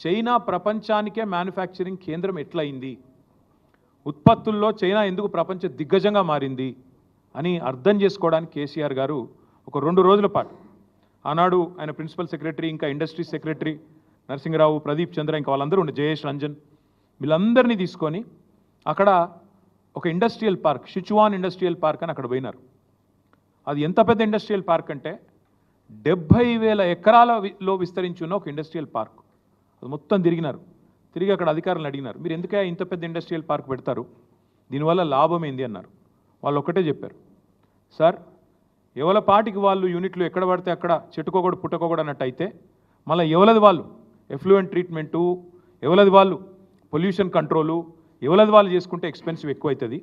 China ప్రపంచానికే manufacturing కేంద్రం ఎట్లయింది, ఉత్పత్తుల్లో చైనా ఎందుకు ప్రపంచ దిగ్గజంగా మారింది అని అర్థం చేసుకోవడానికి కేసీఆర్ గారు ఒక 2 రోజుల పాటు ఆనాడు ఆయన ప్రిన్సిపల్ సెక్రటరీ, ఇంకా ఇండస్ట్రీ సెక్రటరీ నరసింహరావు, ప్రదీప్ చంద్ర, ఇంకా వాళ్ళందరూ ఉండే, జయేష్ రంజన్, వీళ్ళందరినీ తీసుకొని అక్కడ ఒక industrial park, Sichuan industrial park అని అక్కడ పోయినారు. అది ఎంత పెద్ద ఇండస్ట్రియల్ పార్క్ అంటే 70,000 ఎకరాలలో విస్తరించి ఉన్న ఒక ఇండస్ట్రియల్ పార్క్. అది మొత్తం తిరిగినారు. తిరిగి అక్కడ అధికారులను అడిగినారు, మీరు ఎందుకే ఇంత పెద్ద ఇండస్ట్రియల్ పార్క్ పెడతారు, దీనివల్ల లాభం ఏంది అన్నారు. వాళ్ళు ఒకటే చెప్పారు, సార్ ఎవల పాటికి వాళ్ళు యూనిట్లు ఎక్కడ పడితే అక్కడ చెట్టుకోకూడదు పుట్టుకోకూడదు అన్నట్టు అయితే, మళ్ళీ ఎవలది వాళ్ళు ఎఫ్లూయెంట్ ట్రీట్మెంటు, ఎవలది వాళ్ళు పొల్యూషన్ కంట్రోలు, ఎవలది వాళ్ళు చేసుకుంటే ఎక్స్పెన్సివ్ ఎక్కువవుతుంది.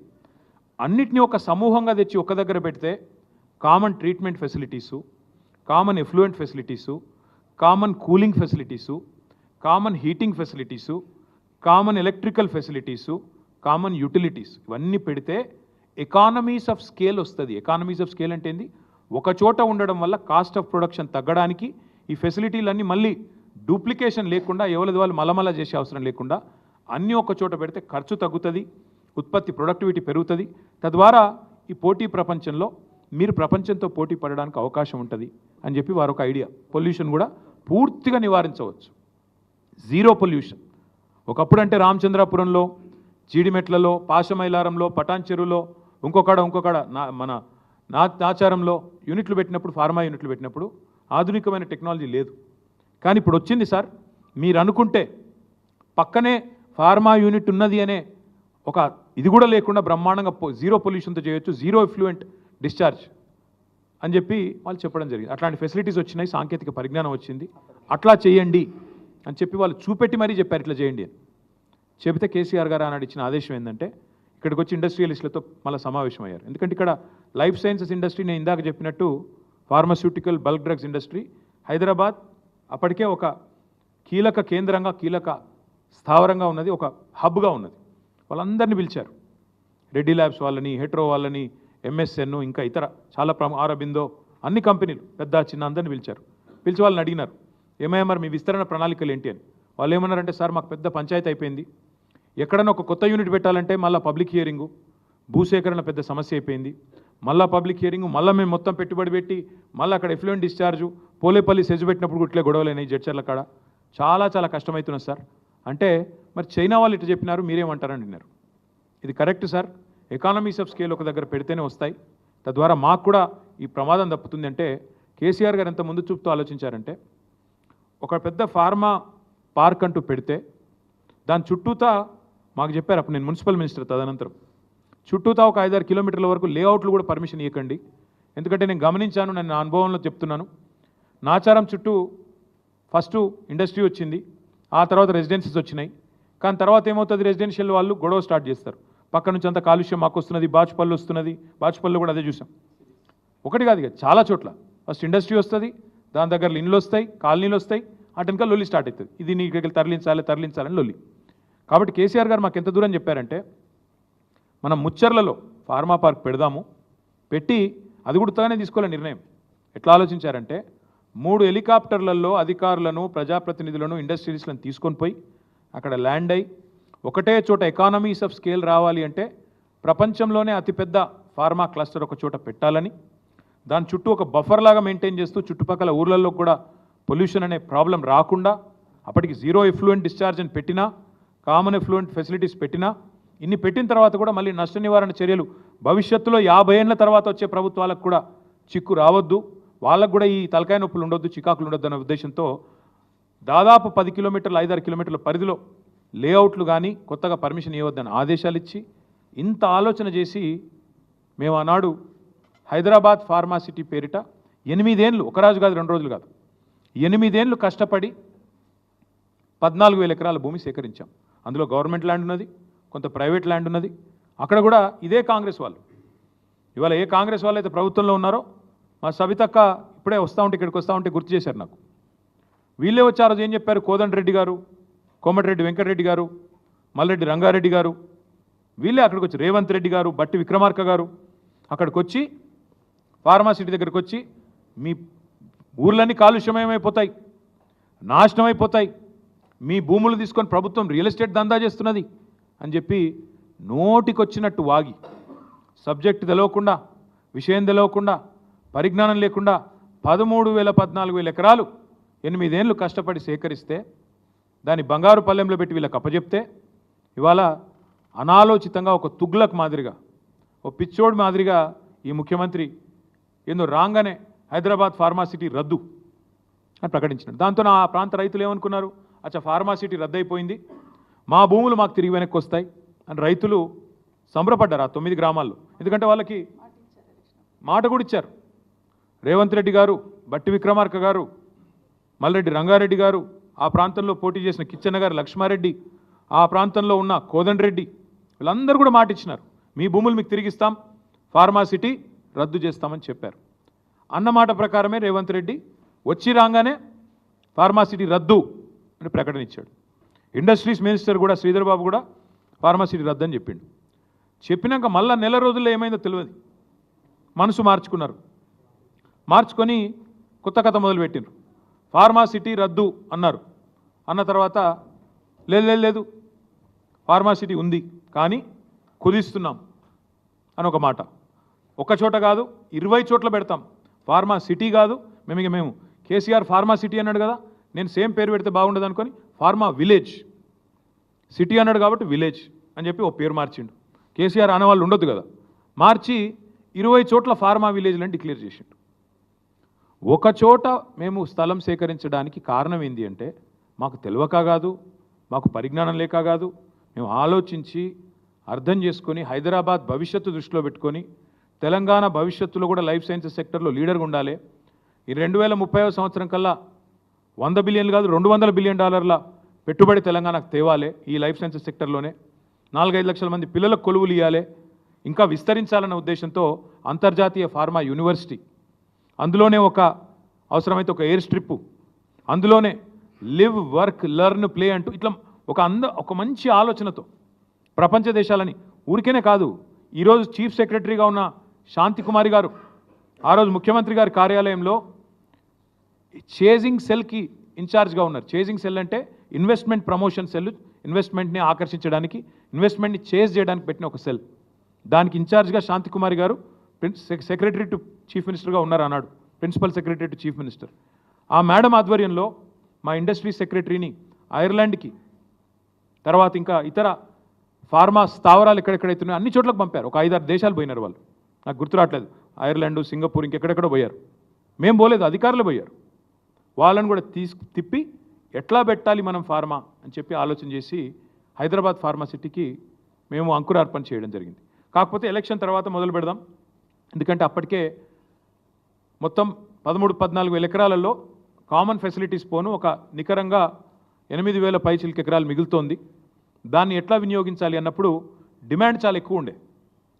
అన్నిటినీ ఒక సమూహంగా తెచ్చి ఒక దగ్గర పెడితే common treatment facilities, common effluent facilities, common cooling facilities, common heating facilities, common electrical facilities, common utilities, ఇవన్నీ పెడితే ఎకానమీస్ ఆఫ్ స్కేల్ వస్తుంది. ఎకానమీస్ ఆఫ్ స్కేల్ అంటే ఏంది, ఒక చోట ఉండడం వల్ల కాస్ట్ ఆఫ్ ప్రొడక్షన్ తగ్గడానికి ఈ ఫెసిలిటీలన్నీ మళ్ళీ డూప్లికేషన్ లేకుండా, ఎవరిది వాళ్ళు మలమల చేసే అవసరం లేకుండా అన్నీ ఒక చోట పెడితే ఖర్చు తగ్గుతుంది, ఉత్పత్తి ప్రొడక్టివిటీ పెరుగుతుంది. తద్వారా ఈ పోటీ ప్రపంచంలో మీరు ప్రపంచంతో పోటీ పడడానికి అవకాశం ఉంటుంది అని చెప్పి వారు ఒక ఐడియా. పొల్యూషన్ కూడా పూర్తిగా నివారించవచ్చు, జీరో పొల్యూషన్. ఒకప్పుడు అంటే రామచంద్రాపురంలో, జీడిమెట్లలో, పాశమైలారంలో, పటాన్ చెరువులో, ఇంకొకడ మన నాచారంలో యూనిట్లు పెట్టినప్పుడు, ఫార్మా యూనిట్లు పెట్టినప్పుడు ఆధునికమైన టెక్నాలజీ లేదు. కానీ ఇప్పుడు వచ్చింది సార్. మీరు అనుకుంటే పక్కనే ఫార్మా యూనిట్ ఉన్నది అనే ఒక ఇది కూడా లేకుండా బ్రహ్మాండంగా జీరో పొల్యూషన్తో చేయొచ్చు, జీరో ఎఫ్లూయెంట్ డిశ్చార్జ్ అని చెప్పి వాళ్ళు చెప్పడం జరిగింది. అట్లాంటి ఫెసిలిటీస్ వచ్చినాయి, సాంకేతిక పరిజ్ఞానం వచ్చింది, అట్లా చేయండి అని చెప్పి వాళ్ళు చూపెట్టి మరీ చెప్పారు ఇట్లా చేయండి అని చెబితే, కేసీఆర్ గారు ఆనాడు ఇచ్చిన ఆదేశం ఏంటంటే ఇక్కడికి వచ్చి ఇండస్ట్రియలిస్టులతో మళ్ళీ సమావేశం అయ్యారు. ఎందుకంటే ఇక్కడ లైఫ్ సైన్సెస్ ఇండస్ట్రీ, నేను ఇందాక చెప్పినట్టు pharmaceutical bulk drugs industry, Hyderabad అప్పటికే ఒక కీలక కేంద్రంగా, కీలక స్థావరంగా ఉన్నది, ఒక హబ్గా ఉన్నది. వాళ్ళందరినీ పిలిచారు, రెడ్డి ల్యాబ్స్ వాళ్ళని, హెట్రో వాళ్ళని, ఎంఎస్ఎన్, ఇంకా ఇతర చాలా ఆరబిందో, అన్ని కంపెనీలు పెద్ద చిన్న అందరినీ పిలిచారు. పిలిచి వాళ్ళని అడిగినారు, ఏమయ్యా మరి మీ విస్తరణ ప్రణాళికలు ఏంటి అని. వాళ్ళు ఏమన్నారంటే, సార్ మాకు పెద్ద పంచాయతీ అయిపోయింది, ఎక్కడన్నా ఒక కొత్త యూనిట్ పెట్టాలంటే మళ్ళీ పబ్లిక్ హియరింగు, భూసేకరణ పెద్ద సమస్య అయిపోయింది, మళ్ళీ పబ్లిక్ హియరింగు, మళ్ళీ మేము మొత్తం పెట్టుబడి పెట్టి మళ్ళీ అక్కడ ఎఫ్లూయెంట్ డిశ్చార్జు, పోలేపల్లి సెజ్ పెట్టినప్పుడు ఇట్లే గొడవలైనాయి, జడ్చర్ల కాడ చాలా కష్టమవుతున్నది సార్ అంటే, మరి చైనా వాళ్ళు ఇట్లా చెప్పినారు, మీరేమంటారని అన్నారు. ఇది correct sir, economies of scale ఒక దగ్గర పెడితేనే వస్తాయి, తద్వారా మాకు కూడా ఈ ప్రమాదం తప్పుతుంది అంటే, కేసీఆర్ గారు ఎంత ముందు చూపుతూ ఆలోచించారంటే, ఒక పెద్ద ఫార్మా పార్క్ అంటూ పెడితే దాని చుట్టూతా మాకు చెప్పారు, అప్పుడు నేను మున్సిపల్ మినిస్టర్, తదనంతరం చుట్టూతా ఒక 5-6 కిలోమీటర్ల వరకు లేఅవుట్లు కూడా పర్మిషన్ ఇవ్వకండి. ఎందుకంటే నేను గమనించాను, నేను నా అనుభవంలో చెప్తున్నాను, నాచారం చుట్టూ ఫస్ట్ ఇండస్ట్రీ వచ్చింది, ఆ తర్వాత రెసిడెన్సీస్ వచ్చినాయి. కానీ తర్వాత ఏమవుతుంది, రెసిడెన్షియల్ వాళ్ళు గొడవ స్టార్ట్ చేస్తారు, పక్క నుంచి అంత కాలుష్యం మాకు వస్తున్నది, బాచుపల్లి వస్తున్నది, బాచుపల్లిలో కూడా అదే చూసాం. ఒకటి కాదు ఇక చాలా చోట్ల ఫస్ట్ ఇండస్ట్రీ వస్తుంది, దాని దగ్గర ఇండ్లు వస్తాయి, కాలనీలు వస్తాయి, అటెనక లొల్లి స్టార్ట్ అవుతుంది, ఇది నీ ఇక్కడికి తరలించాలని లొల్లి. కాబట్టి కేసీఆర్ గారు మాకు ఎంత దూరం చెప్పారంటే, మనం ముచ్చర్లలో ఫార్మా పార్క్ పెడదాము, పెట్టి అది కూడా ఉత్తగానే తీసుకోవాలని నిర్ణయం. ఎట్లా ఆలోచించారంటే, 3 హెలికాప్టర్లలో అధికారులను, ప్రజాప్రతినిధులను, ఇండస్ట్రియలిస్టులను తీసుకొని పోయి అక్కడ ల్యాండ్ అయ్యి, ఒకటే చోట ఎకానమీస్ ఆఫ్ స్కేల్ రావాలి అంటే ప్రపంచంలోనే అతిపెద్ద ఫార్మా క్లస్టర్ ఒక చోట పెట్టాలని, దాని చుట్టూ ఒక బఫర్ లాగా మెయింటైన్ చేస్తూ చుట్టుపక్కల ఊర్లలో కూడా పొల్యూషన్ అనే ప్రాబ్లం రాకుండా, అప్పటికి జీరో ఎఫ్లూయెంట్ డిశ్చార్జ్ అని పెట్టినా, కామన్ ఎఫ్లూయెంట్ ఫెసిలిటీస్ పెట్టినా, ఇన్ని పెట్టిన తర్వాత కూడా మళ్ళీ నష్ట నివారణ చర్యలు భవిష్యత్తులో 50 ఏళ్ల తర్వాత వచ్చే ప్రభుత్వాలకు కూడా చిక్కు రావద్దు, వాళ్ళకు కూడా ఈ తలకాయ నొప్పులు ఉండొద్దు, చికాకులు ఉండొద్దు అనే ఉద్దేశంతో దాదాపు 10 కిలోమీటర్లు, 5-6 కిలోమీటర్ల పరిధిలో లేఅవుట్లు కానీ కొత్తగా పర్మిషన్ ఇవ్వద్దని ఆదేశాలు ఇచ్చి, ఇంత ఆలోచన చేసి మేము ఆనాడు హైదరాబాద్ ఫార్మాసిటీ పేరిట 8 ఏళ్ళు, ఒక రోజు కాదు 2 రోజులు కాదు, 8 ఏళ్ళు కష్టపడి 14,000 ఎకరాల భూమి సేకరించాం. అందులో గవర్నమెంట్ ల్యాండ్ ఉన్నది, కొంత ప్రైవేట్ ల్యాండ్ ఉన్నది. అక్కడ కూడా ఇదే కాంగ్రెస్ వాళ్ళు, ఇవాళ ఏ కాంగ్రెస్ వాళ్ళు అయితే ప్రభుత్వంలో ఉన్నారో, మా సవితక్క ఇప్పుడే ఇక్కడికి వస్తూ ఉంటే గుర్తు చేశారు నాకు. వీళ్ళే వచ్చి ఆ రోజు ఏం చెప్పారు, కోదండరెడ్డి గారు, కోమటిరెడ్డి వెంకటరెడ్డి గారు, మల్రెడ్డి రంగారెడ్డి గారు, వీళ్ళే అక్కడికి వచ్చి, రేవంత్ రెడ్డి గారు, బట్టి విక్రమార్క గారు అక్కడికి వచ్చి, ఫార్మాసిటీ దగ్గరికి వచ్చి, మీ ఊర్లన్నీ కాలుష్యమయమైపోతాయి, నాశనం అయిపోతాయి, మీ భూములు తీసుకొని ప్రభుత్వం రియల్ ఎస్టేట్ దందా చేస్తున్నది అని చెప్పి నోటికొచ్చినట్టు వాగి సబ్జెక్ట్ తెలవకుండా విషయం తెలవకుండా పరిజ్ఞానం లేకుండా 13,000-14,000 ఎకరాలు 8 ఏళ్ళు కష్టపడి సేకరిస్తే దాన్ని బంగారు పల్లెంలో పెట్టి వీళ్ళకి అప్పచెప్తే ఇవాళ అనాలోచితంగా ఒక తుగ్లక్ మాదిరిగా ఓ పిచ్చోడ్ మాదిరిగా ఈ ముఖ్యమంత్రి ఏందో రాగానే హైదరాబాద్ ఫార్మాసిటీ రద్దు అని ప్రకటించినాడు. దాంతో ఆ ప్రాంత రైతులు ఏమనుకున్నారు, అచ్చా ఫార్మాసిటీ రద్దయిపోయింది, మా భూములు మాకు తిరిగి వెనక్కి వస్తాయి అని రైతులు సంబరపడ్డారు ఆ 9 గ్రామాల్లో. ఎందుకంటే వాళ్ళకి మాట కూడా ఇచ్చారు. రేవంత్ రెడ్డి గారు, బట్టి విక్రమార్క గారు, మల్రెడ్డి రంగారెడ్డి గారు, ఆ ప్రాంతంలో పోటీ చేసిన కిచ్చన్న గారు, లక్ష్మారెడ్డి, ఆ ప్రాంతంలో ఉన్న కోదండరెడ్డి, వీళ్ళందరూ కూడా మాట ఇచ్చినారు, మీ భూములు మీకు తిరిగిస్తాం, ఫార్మాసిటీ రద్దు చేస్తామని చెప్పారు. అన్నమాట ప్రకారమే రేవంత్ రెడ్డి వచ్చి రాగానే ఫార్మాసిటీ రద్దు అని ప్రకటన ఇచ్చాడు. ఇండస్ట్రీస్ మినిస్టర్ కూడా శ్రీధర్ బాబు కూడా ఫార్మాసిటీ రద్దు అని చెప్పిండు. చెప్పినాక మళ్ళా నెల రోజుల్లో ఏమైందో తెలియదు, మనసు మార్చుకున్నారు. మార్చుకొని కొత్త కథ మొదలుపెట్టినారు. ఫార్మాసిటీ రద్దు అన్నారు. అన్న తర్వాత లేదు ఫార్మాసిటీ ఉంది కానీ కుదిస్తున్నాం అని ఒక మాట. ఒక చోట కాదు 20 చోట్ల పెడతాం, ఫార్మా సిటీ కాదు, మేము కేసీఆర్ ఫార్మా సిటీ అన్నాడు కదా, నేను సేమ్ పేరు పెడితే బాగుండదు అనుకొని ఫార్మా విలేజ్, సిటీ అన్నాడు కాబట్టి విలేజ్ అని చెప్పి ఓ పేరు మార్చిండు. కేసీఆర్ అనేవాళ్ళు ఉండొద్దు కదా, మార్చి 20 చోట్ల ఫార్మా విలేజ్లని డిక్లేర్ చేసిండు. ఒక చోట మేము స్థలం సేకరించడానికి కారణం ఏంటి అంటే మాకు తెలియక కాదు, మాకు పరిజ్ఞానం లేక కాదు, మేము ఆలోచించి అర్థం చేసుకొని హైదరాబాద్ భవిష్యత్తు దృష్టిలో పెట్టుకొని తెలంగాణ భవిష్యత్తులో కూడా లైఫ్ సైన్సెస్ సెక్టర్లో లీడర్గా ఉండాలి. ఈ 2030వ సంవత్సరం కల్లా 100 బిలియన్లు కాదు $200 బిలియన్ పెట్టుబడి తెలంగాణకు తేవాలి. ఈ లైఫ్ సైన్సెస్ సెక్టర్లోనే 4-5 లక్షల మంది పిల్లలకు కొలువులు ఇవ్వాలి, ఇంకా విస్తరించాలన్న ఉద్దేశంతో అంతర్జాతీయ ఫార్మా యూనివర్సిటీ, అందులోనే అవసరమైతే ఒక ఎయిర్ స్ట్రిప్, అందులోనే లివ్ వర్క్ లెర్న్ ప్లే అంటూ ఇట్లా ఒక మంచి ఆలోచనతో ప్రపంచ దేశాలని ఊరికేనే కాదు. ఈరోజు చీఫ్ సెక్రటరీగా ఉన్న శాంతి కుమారి గారు ఆ రోజు ముఖ్యమంత్రి గారి కార్యాలయంలో చేజింగ్ సెల్కి ఇన్ఛార్జ్గా ఉన్నారు. చేజింగ్ సెల్ అంటే ఇన్వెస్ట్మెంట్ ప్రమోషన్ సెల్, ఇన్వెస్ట్మెంట్ని ఆకర్షించడానికి, ఇన్వెస్ట్మెంట్ని చేజ్ చేయడానికి పెట్టిన ఒక సెల్. దానికి ఇన్ఛార్జ్గా శాంతి కుమారి గారు సెక్రటరీ టు చీఫ్ మినిస్టర్గా ఉన్నారు అన్నాడు, principal secretary to chief minister. ఆ మేడం ఆధ్వర్యంలో మా ఇండస్ట్రీ సెక్రటరీని ఐర్లాండ్కి, తర్వాత ఇంకా ఇతర ఫార్మా స్థావరాలు ఎక్కడెక్కడైతున్నాయో అన్ని చోట్లకు పంపారు. ఒక 5-6 దేశాలు పోయినారు వాళ్ళు, నాకు గుర్తు రావట్లేదు, ఐర్లాండ్, సింగపూర్, ఇంకెక్కడెక్కడో పోయారు. మేము పోలేదు, అధికారులు పోయారు. వాళ్ళని కూడా తిప్పి ఎట్లా పెట్టాలి మనం ఫార్మా అని చెప్పి ఆలోచన చేసి హైదరాబాద్ ఫార్మా సిటీకి మేము అంకురార్పణ చేయడం జరిగింది. కాకపోతే ఎలక్షన్ తర్వాత మొదలు పెడదాం, ఎందుకంటే అప్పటికే మొత్తం 13-14 ఎకరాలలో కామన్ ఫెసిలిటీస్ పోను ఒక నికరంగా 8,000 పైచిలకు ఎకరాలు మిగులుతోంది. దాన్ని ఎట్లా వినియోగించాలి అన్నప్పుడు డిమాండ్ చాలా ఎక్కువ ఉండే.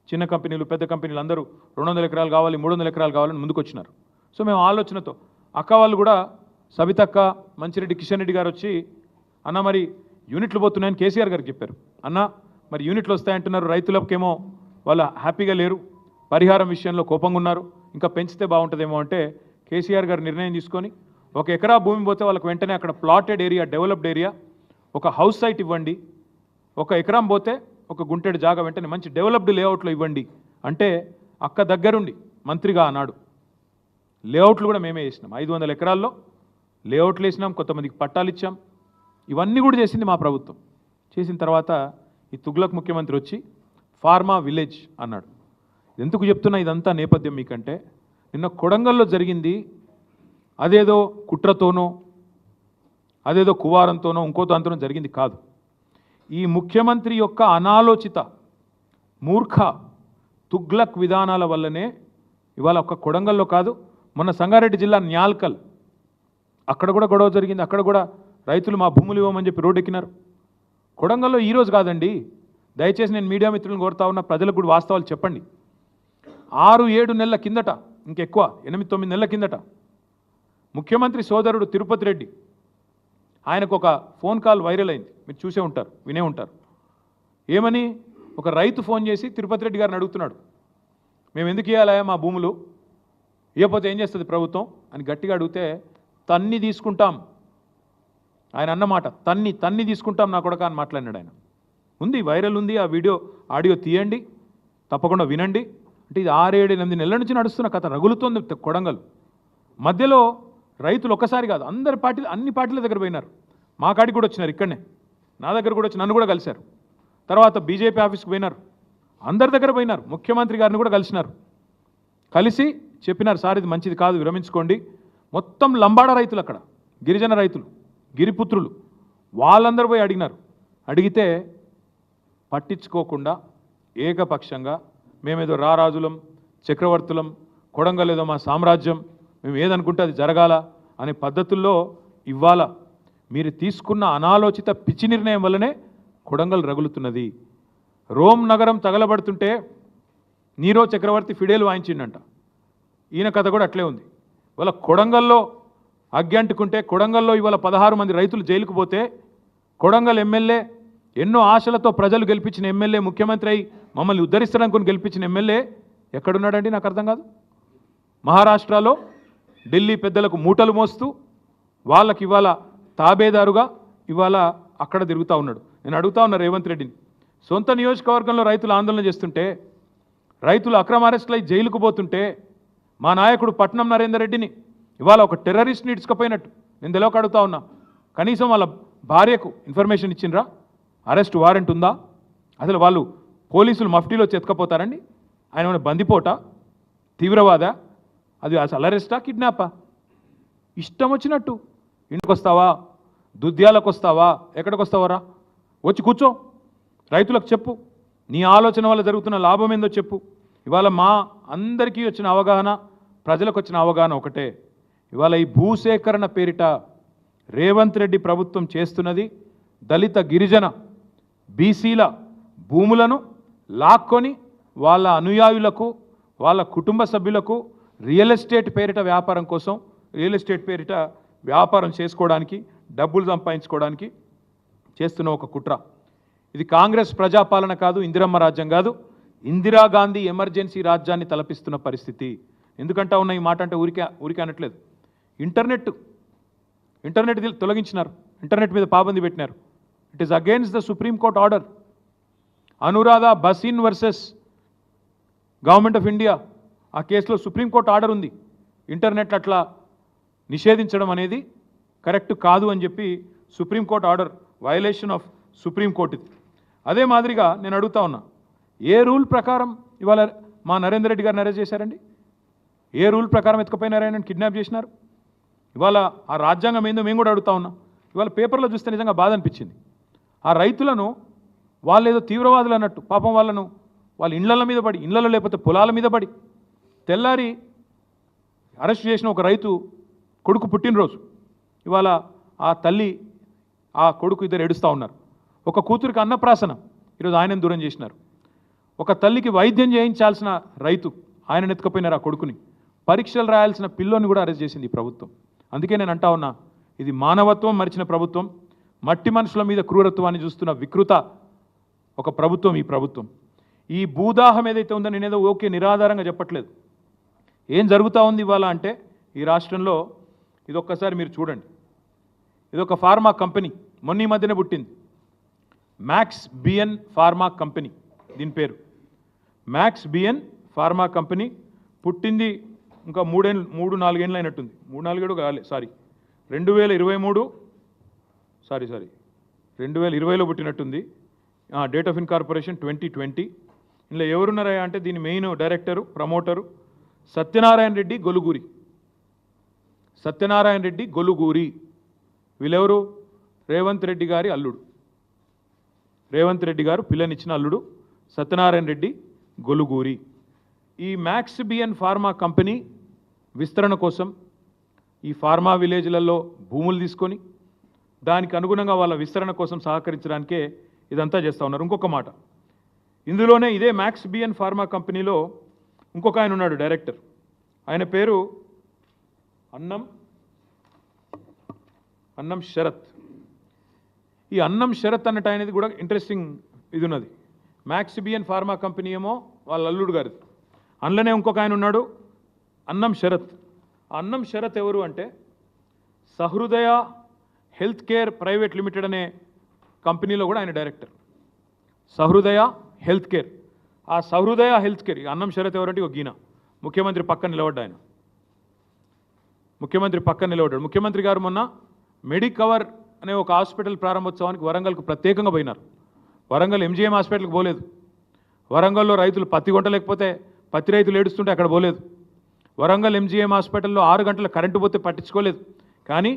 చిన్న కంపెనీలు, పెద్ద కంపెనీలు అందరూ 200 ఎకరాలు కావాలి, 300 ఎకరాలు కావాలని ముందుకు వచ్చినారు. సో మేము ఆలోచనతో అక్క వాళ్ళు కూడా, సబితక్క, మంచిరెడ్డి కిషన్ రెడ్డి గారు వచ్చి, అన్న మరి యూనిట్లు పోతున్నాయని కేసీఆర్ గారికి చెప్పారు. అన్న మరి యూనిట్లు వస్తాయంటున్నారు, రైతులకేమో వాళ్ళు హ్యాపీగా లేరు, పరిహారం విషయంలో కోపంగా ఉన్నారు, ఇంకా పెంచితే బాగుంటుందేమో అంటే కేసీఆర్ గారు నిర్ణయం తీసుకొని 1 ఎకరా భూమి పోతే వాళ్ళకి వెంటనే అక్కడ ప్లాటెడ్ ఏరియా, డెవలప్డ్ ఏరియా, ఒక హౌస్ సైట్ ఇవ్వండి, 1 ఎకరం పోతే 1 గుంటెడు జాగా వెంటనే మంచి డెవలప్డ్ లేఅవుట్లో ఇవ్వండి అంటే అక్క దగ్గరుండి మంత్రిగా అన్నాడు లేఅవుట్లు కూడా మేమే వేసినాం. 500 ఎకరాల్లో లేఅవుట్లు వేసినాం, కొంతమందికి పట్టాలు ఇచ్చాం. ఇవన్నీ కూడా చేసింది మా ప్రభుత్వం. చేసిన తర్వాత ఈ తుగ్లక్ ముఖ్యమంత్రి వచ్చి ఫార్మా విలేజ్ అన్నాడు. ఎందుకు చెప్తున్నా ఇదంతా నేపథ్యం మీకంటే, నిన్న కొడంగల్లో జరిగింది అదేదో కుట్రతోనో, అదేదో కువారంతోనో, ఇంకో దాంతోనో జరిగింది కాదు. ఈ ముఖ్యమంత్రి యొక్క అనాలోచిత మూర్ఖ తుగ్లక్ విధానాల వల్లనే ఇవాళ ఒక్క కొడంగల్లో కాదు, మొన్న సంగారెడ్డి జిల్లా న్యాల్కల్ అక్కడ కూడా గొడవ జరిగింది. అక్కడ కూడా రైతులు మా భూములు ఇవ్వమని చెప్పి రోడ్డు ఎక్కినారు. కొడంగల్లో ఈరోజు కాదండి, దయచేసి నేను మీడియా మిత్రులను కోరుతా ఉన్న, ప్రజలకు కూడా వాస్తవాలు చెప్పండి. 6-7 నెలల కిందట, ఇంకెక్కువ 8-9 నెలల కిందట ముఖ్యమంత్రి సోదరుడు తిరుపతి రెడ్డి, ఆయనకు ఒక ఫోన్ కాల్ వైరల్ అయింది, మీరు చూసే ఉంటారు, వినే ఉంటారు. ఏమని, ఒక రైతు ఫోన్ చేసి తిరుపతి రెడ్డి గారిని అడుగుతున్నాడు, మేము ఎందుకు ఇవ్వాలా మా భూములు, ఇవ్వకపోతే ఏం చేస్తుంది ప్రభుత్వం అని గట్టిగా అడిగితే, తన్ని తీసుకుంటాం, ఆయన అన్నమాట తన్ని తీసుకుంటాం నా కొడక అని మాట్లాడినాడు ఆయన. ఉంది, వైరల్ ఉంది, ఆ వీడియో ఆడియో తీయండి, తప్పకుండా వినండి. అంటే ఇది 6, 7, 8 నెలల నుంచి నడుస్తున్న కథ, రగులుతోంది కొడంగల్. మధ్యలో రైతులు ఒక్కసారి కాదు, అన్ని పార్టీల దగ్గర పోయినారు. మా కాడికి కూడా వచ్చినారు, ఇక్కడనే నా దగ్గర కూడా వచ్చి నన్ను కూడా కలిశారు. తర్వాత బీజేపీ ఆఫీస్కి పోయినారు, అందరి దగ్గర పోయినారు, ముఖ్యమంత్రి గారిని కూడా కలిసినారు. కలిసి చెప్పినారు, సార్ ఇది మంచిది కాదు, విరమించుకోండి. మొత్తం లంబాడ రైతులు, అక్కడ గిరిజన రైతులు, గిరిపుత్రులు, వాళ్ళందరూ పోయి అడిగినారు. అడిగితే పట్టించుకోకుండా ఏకపక్షంగా మేమేదో రారాజులం, చక్రవర్తులం, కొడంగల్ ఏదో మా సామ్రాజ్యం, మేము ఏదనుకుంటే అది జరగాల అనే పద్ధతుల్లో ఇవాళ మీరు తీసుకున్న అనాలోచిత పిచ్చి నిర్ణయం వల్లనే కొడంగల్ రగులుతున్నది. రోమ్ నగరం తగలబడుతుంటే నీరో చక్రవర్తి ఫిడేలు వాయించిండంట. ఈయన కథ కూడా అట్లే ఉంది. ఇవాళ కొడంగల్లో అగ్గంటుకుంటే, కొడంగల్లో ఇవాళ 16 మంది రైతులు జైలుకు పోతే, కొడంగల్ ఎమ్మెల్యే, ఎన్నో ఆశలతో ప్రజలు గెలిపించిన ఎమ్మెల్యే, ముఖ్యమంత్రి అయి మమ్మల్ని ఉద్ధరిస్తారనుకుని గెలిపించిన ఎమ్మెల్యే ఎక్కడున్నాడండి? నాకు అర్థం కాదు. మహారాష్ట్రలో ఢిల్లీ పెద్దలకు మూటలు మోస్తూ వాళ్ళకి ఇవాళ తాబేదారుగా ఇవాళ అక్కడ తిరుగుతూ ఉన్నాడు. నేను అడుగుతా ఉన్నా రేవంత్ రెడ్డిని, సొంత నియోజకవర్గంలో రైతులు ఆందోళన చేస్తుంటే, రైతులు అక్రమ అరెస్టులు అయి జైలుకు పోతుంటే, మా నాయకుడు పట్నం నరేందర్ రెడ్డిని ఇవాళ ఒక టెర్రరిస్ట్ని ఇడ్చుకపోయినట్టు నేను తెలియక అడుగుతా ఉన్నా. కనీసం వాళ్ళ భార్యకు ఇన్ఫర్మేషన్ ఇచ్చిండ్రా? అరెస్ట్ వారెంట్ ఉందా? అసలు వాళ్ళు పోలీసులు మఫ్టీలో చెతకపోతారండి? ఆయన ఏమైనా బందిపోట, తీవ్రవాద? అది అసలు అరెస్టా, కిడ్నాపా? ఇష్టం వచ్చినట్టు ఇంటికి వస్తావా, దుద్యాలకు వస్తావా, ఎక్కడికి వస్తావరా, వచ్చి కూర్చో, రైతులకు చెప్పు, నీ ఆలోచన వల్ల జరుగుతున్న లాభం ఏందో చెప్పు. ఇవాళ మా అందరికీ వచ్చిన అవగాహన, ప్రజలకు వచ్చిన అవగాహన ఒకటే, ఇవాళ ఈ భూసేకరణ పేరిట రేవంత్ రెడ్డి ప్రభుత్వం చేస్తున్నది దళిత, గిరిజన, బీసీల భూములను లాక్కొని వాళ్ళ అనుయాయులకు, వాళ్ళ కుటుంబ సభ్యులకు రియల్ ఎస్టేట్ పేరిట వ్యాపారం కోసం, రియల్ ఎస్టేట్ పేరిట వ్యాపారం చేసుకోవడానికి, డబ్బులు సంపాదించుకోవడానికి చేస్తున్న ఒక కుట్ర. ఇది కాంగ్రెస్ ప్రజాపాలన కాదు, ఇందిరమ్మ రాజ్యం కాదు, ఇందిరాగాంధీ ఎమర్జెన్సీ రాజ్యాన్ని తలపిస్తున్న పరిస్థితి. ఎందుకంటా ఉన్న ఈ మాట అంటే ఊరికే అనట్లేదు. ఇంటర్నెట్ తొలగించినారు, ఇంటర్నెట్ మీద పాబంది పెట్టినారు. It is against the supreme court order. Anuradha Bhasin versus government of India, ఆ కేసులో సుప్రీంకోర్టు ఆర్డర్ ఉంది. ఇంటర్నెట్ అట్లా నిషేధించడం అనేది కరెక్ట్ కాదు అని చెప్పి supreme court order, violation of supreme court. అదే మాదిరిగా నేను అడుగుతా ఉన్నా, ఏ రూల్ ప్రకారం ఇవాళ మా నరేందర్ రెడ్డి గారిని అరెస్ట్ చేశారండి? ఏ రూల్ ప్రకారం ఎత్తుకుపోయినారని కిడ్నాప్ చేసినారు? ఇవాళ ఆ రాజ్యాంగం ఏందో మేము కూడా అడుగుతా ఉన్నాం. ఇవాళ పేపర్లో చూస్తే నిజంగా బాధ అనిపించింది. ఆ రైతులను వాళ్ళు ఏదో తీవ్రవాదులు అన్నట్టు, పాపం వాళ్ళను వాళ్ళ ఇళ్ల మీద పడి, ఇళ్లలో లేకపోతే పొలాల మీద పడి, తెల్లారి అరెస్ట్ చేసిన ఒక రైతు కొడుకు పుట్టినరోజు, ఇవాళ ఆ తల్లి, ఆ కొడుకు ఇద్దరు ఏడుస్తూ ఉన్నారు. ఒక కూతురికి అన్నప్రాసన, ఈరోజు ఆయనను దూరం చేసినారు. ఒక తల్లికి వైద్యం చేయించాల్సిన రైతు, ఆయన ఎత్తుకపోయినారు ఆ కొడుకుని. పరీక్షలు రాయాల్సిన పిల్లోని కూడా అరెస్ట్ చేసింది ఈ ప్రభుత్వం. అందుకే నేను అంటా ఉన్నా, ఇది మానవత్వం మరిచిన ప్రభుత్వం, మట్టి మనుషుల మీద క్రూరత్వాన్ని చూస్తున్న వికృత ఒక ప్రభుత్వం ఈ ప్రభుత్వం. ఈ భూదాహం ఏదైతే ఉందో, నేనేదో ఓకే నిరాధారంగా చెప్పట్లేదు. ఏం జరుగుతూ ఉంది ఇవాళ అంటే ఈ రాష్ట్రంలో, ఇదొక్కసారి మీరు చూడండి. ఇదొక ఫార్మా కంపెనీ, మొన్న ఈ మధ్యనే పుట్టింది, మ్యాక్స్ బిఎన్ ఫార్మా కంపెనీ. దీని పేరు మ్యాక్స్ బిఎన్ ఫార్మా కంపెనీ. పుట్టింది ఇంకా 3-4 ఏళ్ళు అయినట్టుంది, 3-4 కాలే, సారీ 2020లో పుట్టినట్టుంది. Date of incorporation 2020. ఇందులో ఎవరున్నారా అంటే దీని main director, promoter Satyanarayana Reddy Goluguri. వీళ్ళెవరు? రేవంత్ రెడ్డి గారి అల్లుడు, రేవంత్ రెడ్డి గారు పిల్లనిచ్చిన అల్లుడు సత్యనారాయణ రెడ్డి గొలుగూరి. ఈ మ్యాక్స్ బిఎన్ ఫార్మా కంపెనీ విస్తరణ కోసం ఈ ఫార్మా విలేజ్లలో భూములు తీసుకొని దానికి అనుగుణంగా వాళ్ళ విస్తరణ కోసం సహకరించడానికే ఇదంతా చేస్తూ ఉన్నారు. ఇంకొక మాట, ఇందులోనే ఇదే మ్యాక్స్ బిఎన్ ఫార్మా కంపెనీలో ఇంకొక ఆయన ఉన్నాడు డైరెక్టర్, ఆయన పేరు అన్నం శరత్. ఈ అన్నం శరత్ అన్నట్టు అనేది కూడా ఇంట్రెస్టింగ్ ఇది ఉన్నది. మ్యాక్స్ బిఎన్ ఫార్మా కంపెనీ ఏమో వాళ్ళ అల్లుడు గారిది, అందులోనే ఇంకొక ఆయన ఉన్నాడు అన్నం శరత్. అన్నం శరత్ ఎవరు అంటే సహృదయ హెల్త్ కేర్ ప్రైవేట్ లిమిటెడ్ అనే కంపెనీలో కూడా ఆయన డైరెక్టర్. సహృదయ health care. ఆ సహృదయ హెల్త్ కేర్ అన్నం షరత్ ఎవరంటే ఒక గీన ముఖ్యమంత్రి పక్కన నిలబడ్డా ఆయన. ముఖ్యమంత్రి పక్కన నిలబడ్డాడు. ముఖ్యమంత్రి గారు మొన్న మెడికవర్ అనే ఒక హాస్పిటల్ ప్రారంభోత్సవానికి వరంగల్కు ప్రత్యేకంగా పోయినారు. వరంగల్ ఎంజీఎం హాస్పిటల్కి పోలేదు. వరంగల్లో రైతులు పత్తి కొంటలేకపోతే పత్తి రైతులు ఏడుస్తుంటే అక్కడ పోలేదు. వరంగల్ ఎంజీఎం హాస్పిటల్లో 6 గంటల కరెంటు పోతే పట్టించుకోలేదు. కానీ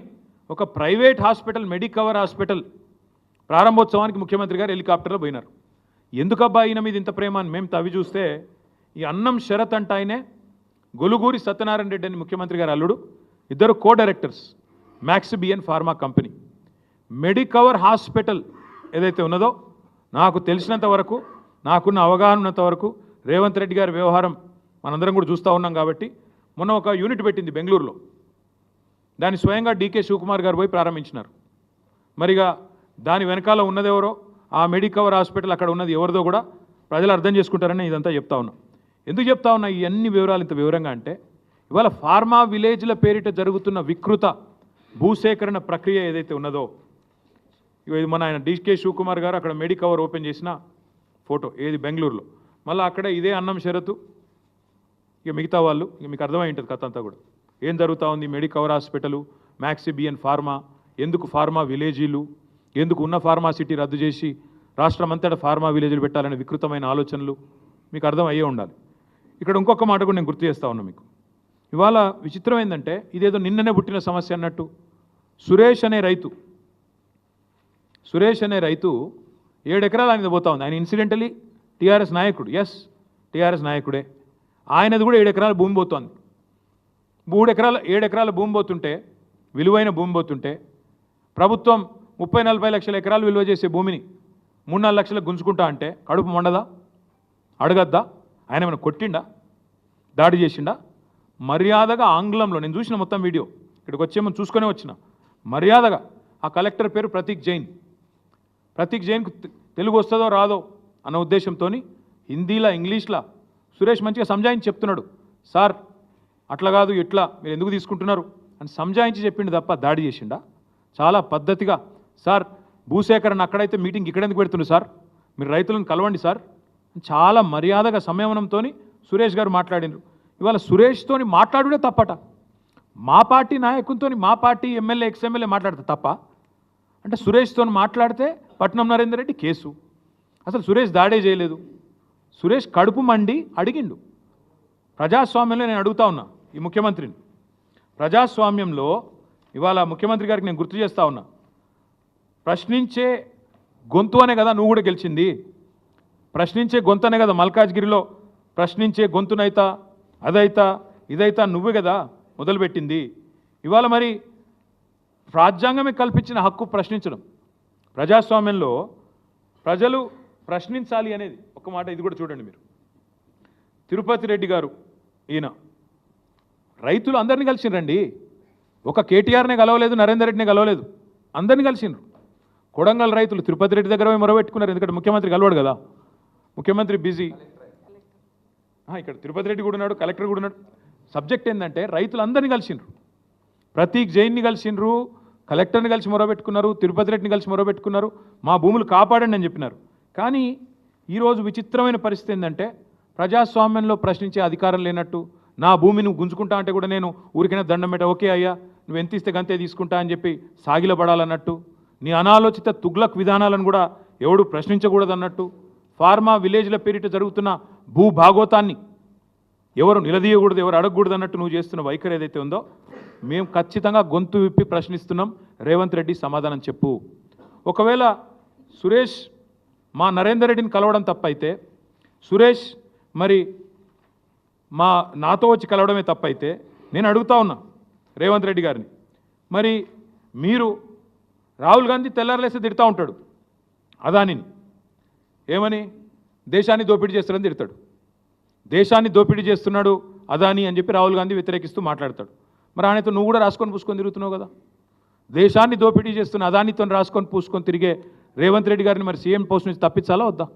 ఒక ప్రైవేట్ హాస్పిటల్ మెడికవర్ హాస్పిటల్ ప్రారంభోత్సవానికి ముఖ్యమంత్రి గారు హెలికాప్టర్లో పోయినారు. ఎందుకబ్బా ఈయన మీద ఇంత ప్రేమ అని మేము తవ్వి చూస్తే ఈ అన్నం షరత్ అంట ఆయనే గొలుగూరి సత్యనారాయణ రెడ్డి అని ముఖ్యమంత్రి గారు అల్లుడు, ఇద్దరు కో డైరెక్టర్స్ మ్యాక్సిబియన్ ఫార్మా కంపెనీ. మెడికవర్ హాస్పిటల్ ఏదైతే ఉన్నదో నాకు తెలిసినంత వరకు, నాకున్న అవగాహన ఉన్నంత వరకు రేవంత్ రెడ్డి గారి వ్యవహారం మనందరం కూడా చూస్తూ ఉన్నాం కాబట్టి మొన్న ఒక యూనిట్ పెట్టింది బెంగళూరులో. దాన్ని స్వయంగా డీకే శివకుమార్ గారు పోయి ప్రారంభించినారు. మరిగా దాని వెనకాల ఉన్నదెవరో, ఆ మెడికవర్ హాస్పిటల్ అక్కడ ఉన్నది ఎవరిదో కూడా ప్రజలు అర్థం చేసుకుంటారని ఇదంతా చెప్తా ఉన్నా. ఎందుకు చెప్తా ఉన్నా ఈ అన్ని వివరాలు ఇంత వివరంగా అంటే, ఇవాళ ఫార్మా విలేజ్ల పేరిట జరుగుతున్న వికృత భూసేకరణ ప్రక్రియ ఏదైతే ఉన్నదో, ఇది మన ఆయన డీకే శివకుమార్ గారు అక్కడ మెడికవర్ ఓపెన్ చేసిన ఫోటో ఏది బెంగళూరులో. మళ్ళీ అక్కడ ఇదే అన్నం షరతు, ఇక మిగతా వాళ్ళు ఇక మీకు అర్థమై ఉంటుంది కథ అంతా కూడా ఏం జరుగుతూ ఉంది. మెడికవర్ హాస్పిటలు, మ్యాక్సిబియన్ ఫార్మా, ఎందుకు ఫార్మా విలేజీలు, ఎందుకు ఉన్న ఫార్మాసిటీ రద్దు చేసి రాష్ట్రమంతటా ఫార్మా విలేజ్లు పెట్టాలనే వికృతమైన ఆలోచనలు మీకు అర్థం అయ్యే ఉండాలి. ఇక్కడ ఇంకొక మాట కూడా నేను గుర్తు చేస్తూ ఉన్నా మీకు. ఇవాళ విచిత్రం ఏంటంటే ఇదేదో నిన్ననే పుట్టిన సమస్య అన్నట్టు సురేష్ అనే రైతు 7 ఎకరాలు ఆయన పోతా ఉంది. ఆయన ఇన్సిడెంటలీ టీఆర్ఎస్ నాయకుడు, ఎస్ టీఆర్ఎస్ నాయకుడే. ఆయనది కూడా 7 ఎకరాల భూమి పోతోంది. 7 ఎకరాల భూమి పోతుంటే, విలువైన భూమి పోతుంటే ప్రభుత్వం 30-40 లక్షల ఎకరాలు విలువ చేసే భూమిని 3-4 లక్షలకు గుంజుకుంటా అంటే కడుపు మండదా? అడగద్దా? ఆయన ఏమైనా కొట్టిండా, దాడి చేసిండా? మర్యాదగా ఆంగ్లంలో నేను చూసిన మొత్తం వీడియో, ఇక్కడికి వచ్చేమో చూసుకొని వచ్చిన, మర్యాదగా ఆ కలెక్టర్ పేరు ప్రతీక్ జైన్కు తెలుగు వస్తుందో రాదో అన్న ఉద్దేశంతో హిందీలా ఇంగ్లీష్లా సురేష్ మంచిగా సంజాయించి చెప్తున్నాడు. సార్ అట్లా కాదు, ఇట్లా మీరు ఎందుకు తీసుకుంటున్నారు అని సంజాయించి చెప్పిండు తప్ప దాడి చేసిండా? చాలా పద్ధతిగా, సార్ భూసేకరణ అక్కడైతే మీటింగ్ ఇక్కడ ఎందుకు పెడుతుంది సార్, మీరు రైతులను కలవండి సార్, చాలా మర్యాదగా సంయమనంతో సురేష్ గారు మాట్లాడినారు. ఇవాళ సురేష్తోని మాట్లాడుడే తప్పట. మా పార్టీ నాయకునితో, మా పార్టీ ఎమ్మెల్యే ఎక్స్ఎమ్మెల్యే మాట్లాడితే తప్ప అంటే సురేష్తో మాట్లాడితే పట్నం నరేందర్ రెడ్డి కేసు. అసలు సురేష్ దాడే చేయలేదు. సురేష్ కడుపు మండి అడిగిండు. ప్రజాస్వామ్యంలో నేను అడుగుతా ఉన్నా ఈ ముఖ్యమంత్రిని, ప్రజాస్వామ్యంలో ఇవాళ ముఖ్యమంత్రి గారికి నేను గుర్తు చేస్తూ ఉన్నా, ప్రశ్నించే గొంతు అనే కదా నువ్వు కూడా గెలిచింది. ప్రశ్నించే గొంతు అనే కదా మల్కాజ్గిరిలో ప్రశ్నించే గొంతునైతా అదైతా ఇదైతా నువ్వే కదా మొదలుపెట్టింది. ఇవాళ మరి రాజ్యాంగమే కల్పించిన హక్కు ప్రశ్నించడం. ప్రజాస్వామ్యంలో ప్రజలు ప్రశ్నించాలి అనేది ఒక మాట. ఇది కూడా చూడండి మీరు, తిరుపతి రెడ్డి గారు ఈయన రైతులు అందరినీ కలిసిండ్రండి. ఒక కేటీఆర్నే కలవలేదు, నరేందర్ రెడ్డిని కలవలేదు, అందరినీ కలిసిండ్రు. కొడంగల్ రైతులు తిరుపతి రెడ్డి దగ్గర మొరబెట్టుకున్నారు. ఎందుకంటే ముఖ్యమంత్రి కలవాడు కదా, ముఖ్యమంత్రి బిజీ. ఇక్కడ తిరుపతి రెడ్డి కూడా ఉన్నాడు, కలెక్టర్ కూడా ఉన్నాడు. సబ్జెక్ట్ ఏంటంటే రైతులు అందరినీ కలిసిండ్రు. ప్రతీక్ జైన్ని కలిసిండ్రు, కలెక్టర్ని కలిసి మొరబెట్టుకున్నారు, తిరుపతి రెడ్డిని కలిసి మొరబెట్టుకున్నారు, మా భూములు కాపాడండి అని చెప్పినారు. కానీ ఈరోజు విచిత్రమైన పరిస్థితి ఏంటంటే ప్రజాస్వామ్యంలో ప్రశ్నించే అధికారం లేనట్టు, నా భూమి నువ్వు గుంజుకుంటా అంటే కూడా నేను ఊరికైనా దండం పెట్ట, ఓకే అయ్యా నువ్వు ఎంత ఇస్తే గంతే తీసుకుంటా అని చెప్పి సాగిలపడాలన్నట్టు, నీ అనాలోచిత తుగ్లక్ విధానాలను కూడా ఎవడు ప్రశ్నించకూడదన్నట్టు, ఫార్మా విలేజ్ల పేరిట జరుగుతున్న భూభాగోతాన్ని ఎవరు నిలదీయకూడదు, ఎవరు అడగకూడదు అన్నట్టు నువ్వు చేస్తున్న వైఖరి ఏదైతే ఉందో మేము ఖచ్చితంగా గొంతు విప్పి ప్రశ్నిస్తున్నాం. రేవంత్ రెడ్డి సమాధానం చెప్పు. ఒకవేళ సురేష్ మా నరేందర్ రెడ్డిని కలవడం తప్పైతే, సురేష్ మరి నాతో వచ్చి కలవడమే తప్పైతే నేను అడుగుతా ఉన్నా రేవంత్ రెడ్డి గారిని, మరి మీరు రాహుల్ గాంధీ తెల్లారలేస్తే తిడతా ఉంటాడు అదానిని, ఏమని దేశాన్ని దోపిడీ చేస్తాడని తిడతాడు. దేశాన్ని దోపిడీ చేస్తున్నాడు అదాని అని చెప్పి రాహుల్ గాంధీ వ్యతిరేకిస్తూ మాట్లాడతాడు. మరి ఆయనతో నువ్వు కూడా రాసుకొని పూసుకొని తిరుగుతున్నావు కదా. దేశాన్ని దోపిడీ చేస్తున్న అదానితో రాసుకొని పూసుకొని తిరిగే రేవంత్ రెడ్డి గారిని మరి సీఎం పోస్ట్ నుంచి తప్పించాలా వద్దా?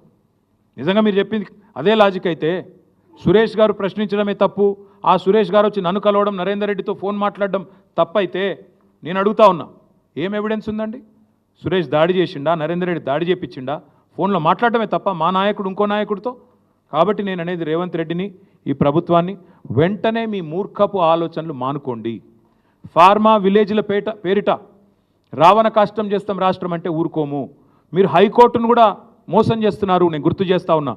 నిజంగా మీరు చెప్పింది అదే లాజిక్ అయితే సురేష్ గారు ప్రశ్నించడమే తప్పు, ఆ సురేష్ గారు వచ్చి నన్ను కలవడం, నరేందర్ రెడ్డితో ఫోన్ మాట్లాడడం తప్పైతే నేను అడుగుతా ఉన్నా, ఏం ఎవిడెన్స్ ఉందండి? సురేష్ దాడి చేసిండా, నరేందర్ రెడ్డి దాడి చేపించిండా? ఫోన్లో మాట్లాడటమే తప్ప మా నాయకుడు ఇంకో నాయకుడితో. కాబట్టి నేను అనేది రేవంత్ రెడ్డిని, ఈ ప్రభుత్వాన్ని, వెంటనే మీ మూర్ఖపు ఆలోచనలు మానుకోండి. ఫార్మా విలేజ్ల పేరిట రావణ కాష్టం చేస్తాం రాష్ట్రం అంటే ఊరుకోము. మీరు హైకోర్టును కూడా మోసం చేస్తున్నారు. నేను గుర్తు చేస్తా ఉన్నా,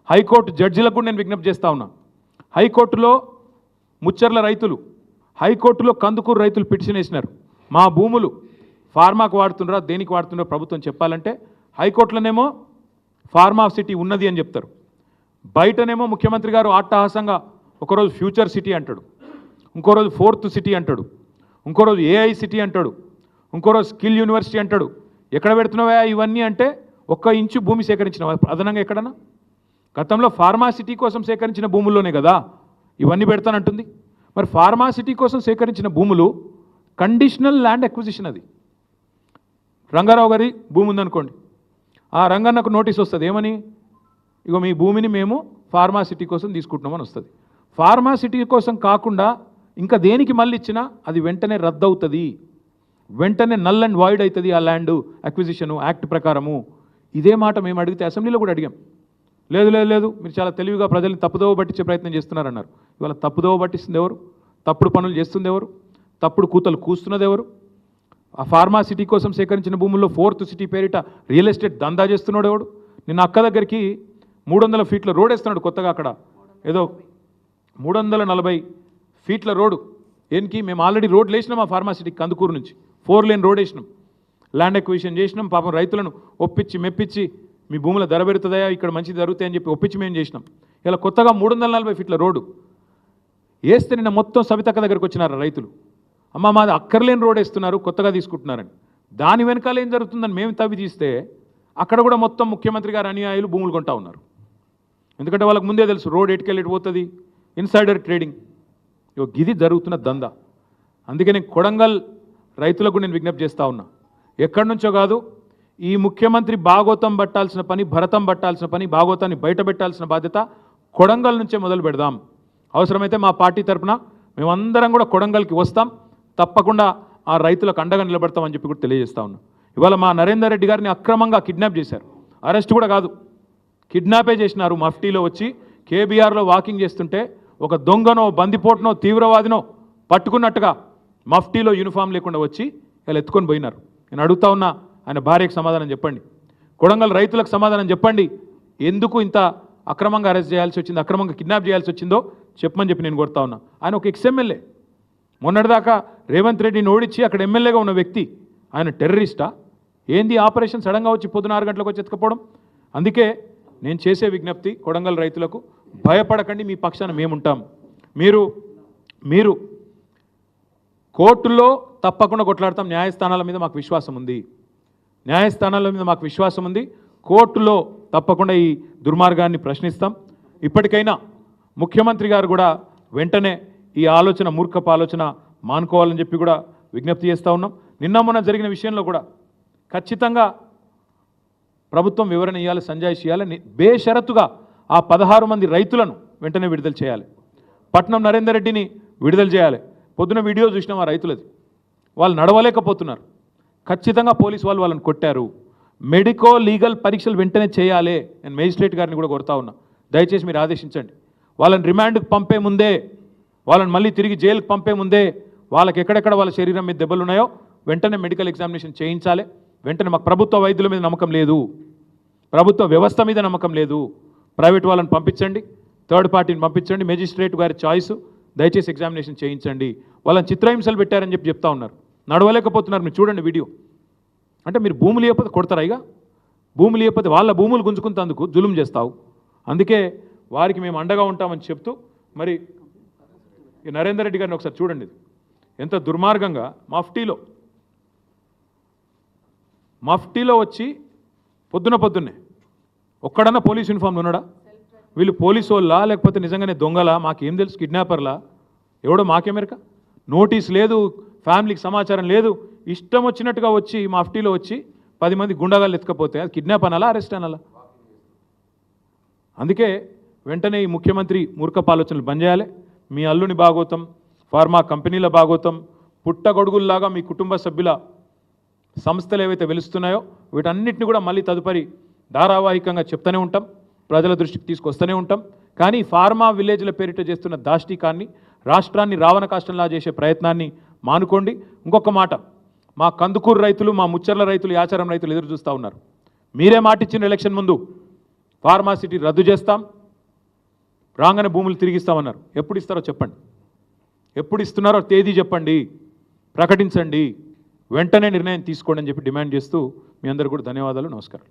హైకోర్టు జడ్జిలకు కూడా నేను విజ్ఞప్తి చేస్తా ఉన్నా. హైకోర్టులో ముచ్చర్ల రైతులు, హైకోర్టులో కందుకూరు రైతులు పిటిషన్ వేసినారు. మా భూములు ఫార్మాకు వాడుతున్నారా, దేనికి వాడుతున్నారో ప్రభుత్వం చెప్పాలంటే హైకోర్టులోనేమో ఫార్మా సిటీ ఉన్నది అని చెప్తారు. బయటనేమో ముఖ్యమంత్రి గారు అట్టహాసంగా ఒకరోజు ఫ్యూచర్ సిటీ అంటాడు, ఇంకో రోజు ఫోర్త్ సిటీ అంటాడు, ఇంకో రోజు ఏఐ సిటీ అంటాడు, ఇంకో రోజు స్కిల్ యూనివర్సిటీ అంటాడు. ఎక్కడ పెడుతున్నావా ఇవన్నీ అంటే 1 ఇంచు భూమి సేకరించిన అదనంగా ఎక్కడన్నా? గతంలో ఫార్మాసిటీ కోసం సేకరించిన భూముల్లోనే కదా ఇవన్నీ పెడతానంటుంది. మరి ఫార్మాసిటీ కోసం సేకరించిన భూములు కండిషనల్ ల్యాండ్ అక్విజిషన్. అది రంగారావు గారి భూమి ఉందనుకోండి, ఆ రంగన్నకు నోటీస్ వస్తుంది ఏమని, ఇగో మీ భూమిని మేము ఫార్మాసిటీ కోసం తీసుకుంటున్నామని వస్తుంది. ఫార్మాసిటీ కోసం కాకుండా ఇంకా దేనికి మళ్ళీ ఇచ్చినా అది వెంటనే రద్దు అవుతుంది, వెంటనే నల్ అండ్ వాయిడ్ అవుతుంది ఆ ల్యాండ్ అక్విజిషను యాక్ట్ ప్రకారము. ఇదే మాట మేము అడిగితే అసెంబ్లీలో కూడా అడిగాం. లేదు లేదు లేదు మీరు చాలా తెలివిగా ప్రజల్ని తప్పుదోవ పట్టించే ప్రయత్నం చేస్తున్నారన్నారు. ఇవాళ తప్పుదోవ పట్టిస్తుంది ఎవరు? తప్పుడు పనులు చేస్తుంది ఎవరు? తప్పుడు కూతలు కూస్తున్నది ఎవరు? ఆ ఫార్మాసిటీ కోసం సేకరించిన భూముల్లో ఫోర్త్ సిటీ పేరిట రియల్ ఎస్టేట్ దందా చేస్తున్నాడు ఎవడు? నిన్న అక్క దగ్గరికి 300 ఫీట్ల రోడ్ వేస్తున్నాడు కొత్తగా. అక్కడ ఏదో 340 ఫీట్ల రోడ్డు. ఏనికి మేము ఆల్రెడీ రోడ్లు వేసినాం ఆ ఫార్మాసిటీకి, కందుకూరు నుంచి 4 లేన్ రోడ్ వేసినాం, ల్యాండ్ ఎక్విజిషన్ చేసినాం. పాపం రైతులను ఒప్పించి మెప్పించి మీ భూముల ధర పెరుగుతుందా, ఇక్కడ మంచి జరుగుతాయని చెప్పి ఒప్పించి మేము చేసినాం. ఇలా కొత్తగా 340 ఫీట్ల రోడ్డు వేస్తే నిన్న మొత్తం సవితక్క దగ్గరికి వచ్చినారు రైతులు. అమ్మ మాది అక్కర్లేని రోడ్ వేస్తున్నారు, కొత్తగా తీసుకుంటున్నారని. దాని వెనకాల ఏం జరుగుతుందని మేము తవ్వి తీస్తే అక్కడ కూడా మొత్తం ముఖ్యమంత్రి గారు అనుయాయులు భూములు కొంటా ఉన్నారు. ఎందుకంటే వాళ్ళకి ముందే తెలుసు రోడ్ ఎటుకెళ్ళి పోతుంది, ఇన్సైడర్ ట్రేడింగ్. ఇది జరుగుతున్న దందా. అందుకే నేను కొడంగల్ రైతులకు నేను విజ్ఞప్తి చేస్తూ ఉన్నా, ఎక్కడి నుంచో కాదు, ఈ ముఖ్యమంత్రి భాగోతం పట్టాల్సిన పని, భరతం పట్టాల్సిన పని, భాగోతాన్ని బయట పెట్టాల్సిన బాధ్యత కొడంగల్ నుంచే మొదలు పెడదాం. అవసరమైతే మా పార్టీ తరఫున మేమందరం కూడా కొడంగల్కి వస్తాం, తప్పకుండా ఆ రైతులకు అండగా నిలబడతామని చెప్పి కూడా తెలియజేస్తా ఉన్నాం. ఇవాళ మా నరేందర్ రెడ్డి గారిని అక్రమంగా కిడ్నాప్ చేశారు. అరెస్ట్ కూడా కాదు, కిడ్నాపే చేసినారు. మఫ్టీలో వచ్చి కేబీఆర్లో వాకింగ్ చేస్తుంటే ఒక దొంగనో, బందిపోటునో, తీవ్రవాదినో పట్టుకున్నట్టుగా మఫ్టీలో యూనిఫామ్ లేకుండా వచ్చి ఇలా ఎత్తుకొని పోయినారు. నేను అడుగుతా ఉన్నా, ఆయన భార్యకు సమాధానం చెప్పండి, కొడంగల్ రైతులకు సమాధానం చెప్పండి. ఎందుకు ఇంత అక్రమంగా అరెస్ట్ చేయాల్సి వచ్చింది, అక్రమంగా కిడ్నాప్ చేయాల్సి వచ్చిందో చెప్పమని చెప్పి నేను కోరుతా ఉన్నా. ఆయన ఒక ఎక్స్ఎమ్మెల్యే, మొన్నటిదాకా రేవంత్ రెడ్డిని ఓడించి అక్కడ ఎమ్మెల్యేగా ఉన్న వ్యక్తి. ఆయన టెర్రరిస్టా ఏంది? ఆపరేషన్ సడన్గా వచ్చి పొద్దున 6 గంటలకు వచ్చి ఎత్తుకపోవడం. అందుకే నేను చేసే విజ్ఞప్తి కొడంగల్ రైతులకు, భయపడకండి, మీ పక్షాన మేముంటాం. మీరు కోర్టుల్లో తప్పకుండా కొట్లాడతాం. న్యాయస్థానాల మీద మాకు విశ్వాసం ఉంది, న్యాయస్థానాల మీద మాకు విశ్వాసం ఉంది. కోర్టులో తప్పకుండా ఈ దుర్మార్గాన్ని ప్రశ్నిస్తాం. ఇప్పటికైనా ముఖ్యమంత్రి గారు కూడా వెంటనే ఈ ఆలోచన, మూర్ఖపు ఆలోచన మానుకోవాలని చెప్పి కూడా విజ్ఞప్తి చేస్తూ ఉన్నాం. నిన్న మొన్న జరిగిన విషయంలో కూడా ఖచ్చితంగా ప్రభుత్వం వివరణ ఇవ్వాలి, సంజాయిషి ఇవ్వాలి. బేషరతుగా ఆ 16 మంది రైతులను వెంటనే విడుదల చేయాలి. పట్నం నరేందర్ రెడ్డిని విడుదల చేయాలి. పొద్దున వీడియో చూసినాం ఆ రైతులది, వాళ్ళు నడవలేకపోతున్నారు. ఖచ్చితంగా పోలీసు వాళ్ళు వాళ్ళని కొట్టారు. మెడికో లీగల్ పరీక్షలు వెంటనే చేయాలి. నేను మేజిస్ట్రేట్ గారిని కూడా కోరుతా ఉన్నా, దయచేసి మీరు ఆదేశించండి. వాళ్ళని రిమాండ్కి పంపే ముందే, వాళ్ళని మళ్ళీ తిరిగి జైలుకి పంపే ముందే వాళ్ళకి ఎక్కడెక్కడ వాళ్ళ శరీరం మీద దెబ్బలు ఉన్నాయో వెంటనే మెడికల్ ఎగ్జామినేషన్ చేయించాలి. వెంటనే మాకు ప్రభుత్వ వైద్యుల మీద నమ్మకం లేదు, ప్రభుత్వ వ్యవస్థ మీద నమ్మకం లేదు. ప్రైవేట్ వాళ్ళని పంపించండి, థర్డ్ పార్టీని పంపించండి, మేజిస్ట్రేట్ గారి చాయిస్. దయచేసి ఎగ్జామినేషన్ చేయించండి. వాళ్ళని చిత్రహింసలు పెట్టారని చెప్పి చెప్తా ఉన్నారు, నడవలేకపోతున్నారు. మీరు చూడండి వీడియో. అంటే మీరు భూములు లేకపోతే కొడతారా? ఇక భూములు లేకపోతే వాళ్ళ భూములు గుంజుకుంటేందుకు జులుం చేస్తావు. అందుకే వారికి మేము అండగా ఉంటామని చెప్తూ, మరి ఈ నరేందర్ రెడ్డి గారిని ఒకసారి చూడండి, ఎంత దుర్మార్గంగా మఫ్టీలో వచ్చి పొద్దున్నే ఒక్కడన్నా పోలీస్ యూనిఫామ్లో ఉన్నాడా? వీళ్ళు పోలీసు వాళ్ళా లేకపోతే నిజంగానే దొంగలా? మాకేం తెలుసు, కిడ్నాపర్లా ఎవడో మాకెమెరక. నోటీస్ లేదు, ఫ్యామిలీకి సమాచారం లేదు, ఇష్టం వచ్చినట్టుగా వచ్చి మఫ్టీలో వచ్చి 10 మంది గుండాగాళ్ళు ఎత్తుకపోతే అది కిడ్నాప్ అనాలా, అరెస్ట్ అనాలా? అందుకే వెంటనే ఈ ముఖ్యమంత్రి మూర్ఖపు ఆలోచనలు బంద్ చేయాలి. మీ అల్లుని భాగోతం, ఫార్మా కంపెనీల భాగోతం, పుట్టగొడుగుల్లాగా మీ కుటుంబ సభ్యుల సంస్థలు ఏవైతే వెలుస్తున్నాయో వీటన్నిటిని కూడా మళ్ళీ తదుపరి ధారావాహికంగా చెప్తూనే ఉంటాం, ప్రజల దృష్టికి తీసుకొస్తూనే ఉంటాం. కానీ ఫార్మా విలేజ్ల పేరిట చేస్తున్న దాష్టీకాన్ని, రాష్ట్రాన్ని రావణ కాష్టంలా చేసే ప్రయత్నాన్ని మానుకోండి. ఇంకొక మాట, మా కందుకూరు రైతులు, మా ముచ్చర్ల రైతులు, యాచారం రైతులు ఎదురు చూస్తూ ఉన్నారు. మీరే మాటిచ్చిన ఎలక్షన్ ముందు ఫార్మాసిటీ రద్దు చేస్తాం, రాగానే భూములు తిరిగిస్తామన్నారు. ఎప్పుడు ఇస్తారో చెప్పండి, ఎప్పుడు ఇస్తున్నారో తేదీ చెప్పండి, ప్రకటించండి, వెంటనే నిర్ణయం తీసుకోండి అని చెప్పి డిమాండ్ చేస్తూ మీ అందరూ కూడా ధన్యవాదాలు, నమస్కారం.